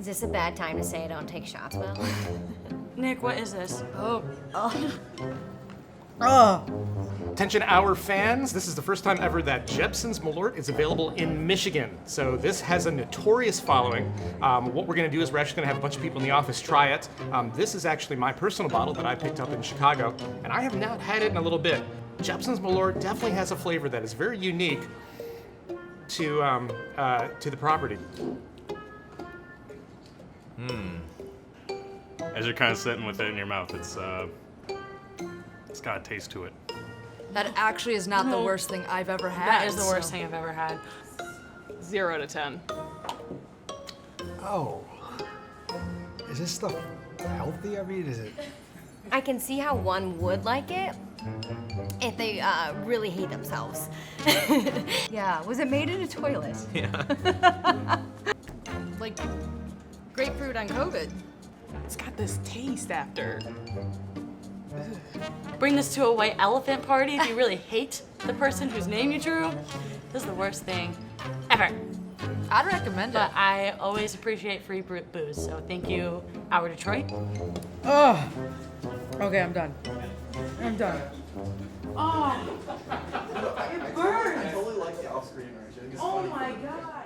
Is this a bad time to say I don't take shots well? Nick, what is this? Attention our fans, this is the first time ever that Jeppson's Malort is available in Michigan. So this has a notorious following. What we're gonna do is we're actually gonna have a bunch of people in the office try it. This is actually my personal bottle that I picked up in Chicago, and I have not had it in a little bit. Jeppson's Malort definitely has a flavor that is very unique to the property. As you're kind of sitting with it in your mouth, it's got a taste to it. That actually is not the worst thing I've ever had. That is the worst thing I've ever had. 0 to 10. Oh. Is this stuff healthy? I mean, is it? I can see how one would like it if they really hate themselves. Yeah, was it made in a toilet? Yeah. Like grapefruit on COVID. It's got this taste after. Bring this to a white elephant party if you really hate the person whose name you drew. This is the worst thing ever. I'd recommend it. But I always appreciate free booze, so thank you, Our Detroit. Oh. Okay, I'm done. I'm done. I totally like the off-screen version. It's funny. My God.